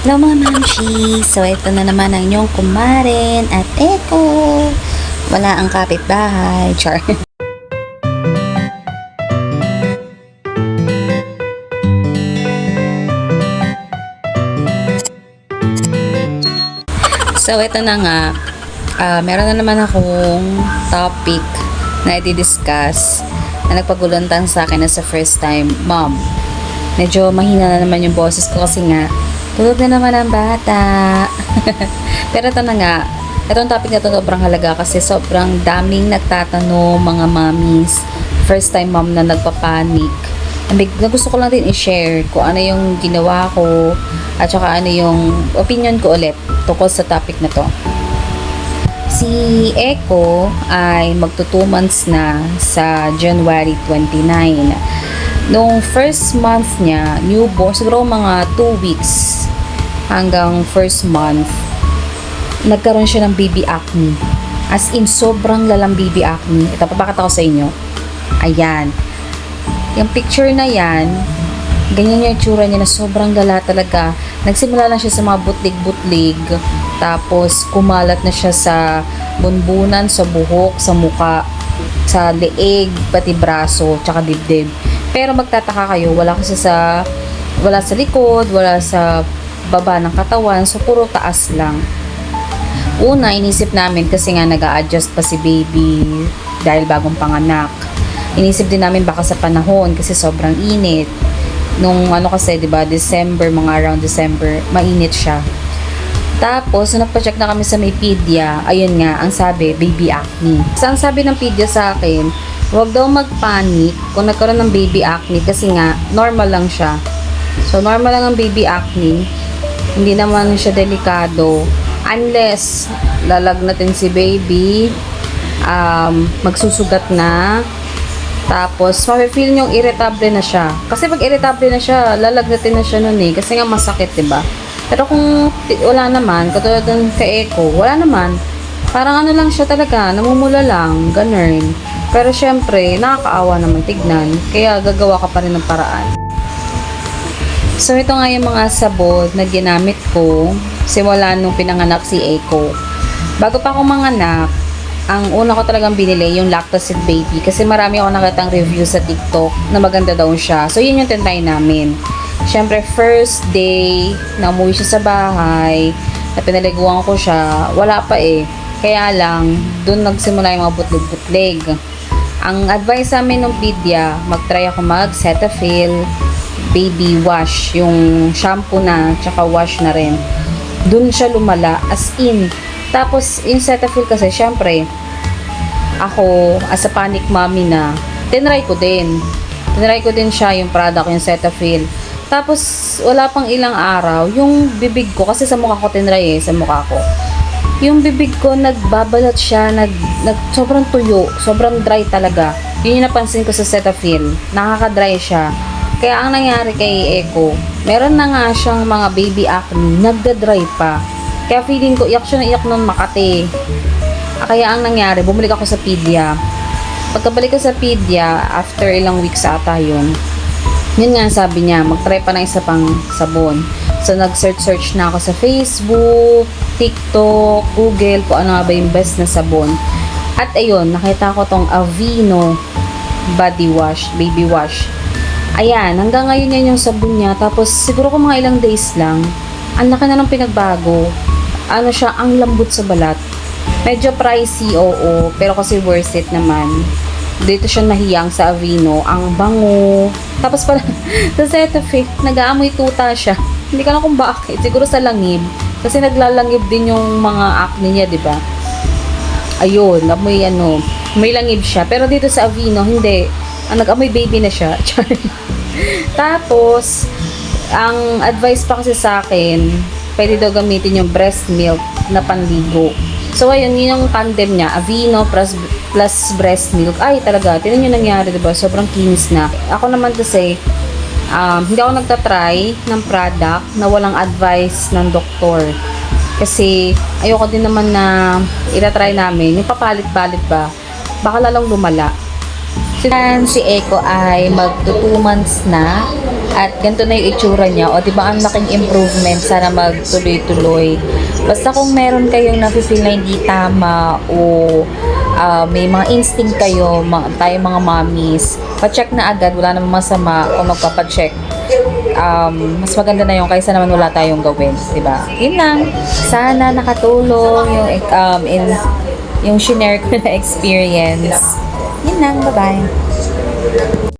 Hello mga mamshi! So ito na naman ang inyong kumaren at Eko! Wala ang kapitbahay. Char! So ito na nga, meron na naman akong topic na i-discuss na nagpaguluntan sa akin na sa first time. Mom, medyo mahina na naman yung boses ko kasi nga tulog na naman ang bata. Pero ito na nga, itong topic na ito sobrang halaga kasi sobrang daming nagtatanong mga mommies, first time mom na nagpapanik. Na gusto ko lang din i-share kung ano yung ginawa ko at saka ano yung opinion ko ulit tungkol sa topic na to. Si Eko ay magto 2 months na sa January 29. Nung first month niya, newborn, siguro mga 2 weeks hanggang first month, nagkaroon siya ng baby acne. As in, sobrang lalang baby acne. Ito, papakita ko sa inyo. Ayan. Yung picture na yan, ganyan yung itsura niya na sobrang lala talaga. Nagsimula lang siya sa mga butlig-butlig, tapos kumalat na siya sa bunbunan, sa buhok, sa muka, sa leeg, pati braso, tsaka dibdib. Pero magtataka kayo, wala sa likod, wala sa baba ng katawan, so puro taas lang. Una, inisip namin kasi nga nag-a-adjust pa si baby dahil bagong panganak. Inisip din namin baka sa panahon kasi sobrang init. Nung kasi, 'di ba, December, mga around December, mainit siya. Tapos, nagpa-check na kami sa may pedia, ayun nga, ang sabi, baby acne. So, ang sabi ng pedia sa akin, huwag daw magpanik kung nagkaroon ng baby acne kasi nga, normal lang siya. So, normal lang ang baby acne. Hindi naman siya delikado. Unless, lalagnatin si baby, magsusugat na, tapos, mafe-feel niyong irritable na siya. Kasi pag irritable na siya, lalagnatin na siya nun eh. Kasi nga masakit, diba? Pero kung wala naman, katulad ng kay Eko, wala naman. Parang ano lang siya talaga, namumula lang, ganun. Pero syempre, nakakaawa naman tignan. Kaya gagawa ka pa rin ng paraan. So, ito nga yung mga sabon na ginamit ko simula nung pinanganak si Eko. Bago pa ako manganak, ang una ko talagang binili yung Lactocid Baby kasi marami ako nakitang review sa TikTok na maganda daw siya. So, yun yung tinry namin. Siyempre, first day na umuwi siya sa bahay, na pinaliguan ko siya, wala pa eh. Kaya lang, dun nagsimula yung mga butlig-butlig. Ang advice sa amin ng pedia, mag-try ako mag-Cetaphil baby wash, yung shampoo na, tsaka wash na rin. Dun siya lumala, as in. Tapos, yung Cetaphil kasi, syempre, ako, as a panic mommy na, tinry ko din. Tinry ko din siya, yung product, yung Cetaphil. Tapos, wala pang ilang araw, yung bibig ko, kasi sa mukha ko tinry sa mukha ko. Yung bibig ko, nagbabalat siya, sobrang tuyo, sobrang dry talaga. Yun yung napansin ko sa Cetaphil. Nakaka-dry siya. Kaya ang nangyari kay Eko, meron na nga siyang mga baby acne, nagda-dry pa. Kaya feeling ko, iyak siya na iyak nun Makati. Kaya ang nangyari, bumalik ako sa pedia. Pagkabalik ko sa pedia, after ilang weeks ata yun nga sabi niya, mag-try pa ng isa pang sabon. So, nag-search na ako sa Facebook, TikTok, Google, kung ano nga ba yung best na sabon. At ayun, nakita ko tong Aveeno body wash, baby wash. Ayan, hanggang ngayon yan yung sabon niya. Tapos, siguro kung mga ilang days lang, ang laki na ng pinagbago. Ano siya, ang lambot sa balat. Medyo pricey, oo, pero kasi worth it naman. Dito siya nahiyang sa Aveeno, ang bango. Tapos pala, sa Cetaphil, nag-aamoy tuta siya. Hindi ko alam kung bakit, siguro sa langib. Kasi naglalangib din yung mga acne niya, di ba? Ayun, may langib siya. Pero dito sa Aveeno, hindi. Nag-amoy baby na siya. Tapos, ang advice pa kasi sa akin, pwede daw gamitin yung breast milk na panligo. So, ayun, yun yung tandem niya. Aveeno plus breast milk. Ay, talaga. Tinan nyo nangyari, diba? Sobrang kinis na. Ako naman kasi, hindi ako nagtatry ng product na walang advice ng doktor. Kasi, ayoko din naman na itatry namin. Yung papalit-palit ba? Baka lalong lumala. Si Eko ay mag 2 months na at ganito na yung itsura niya, o diba ang laking improvement, sana magtuloy-tuloy. Basta kung meron kayong nafe-feel na hindi tama o may mga instinct kayo, tayo mga mommies, pa-check na agad, wala namang masama kung magpapacheck. Mas maganda na yung kaysa naman wala tayong gawin, diba? Yun lang, sana nakatulong yung shinare ko na experience. Yun lang, bye-bye.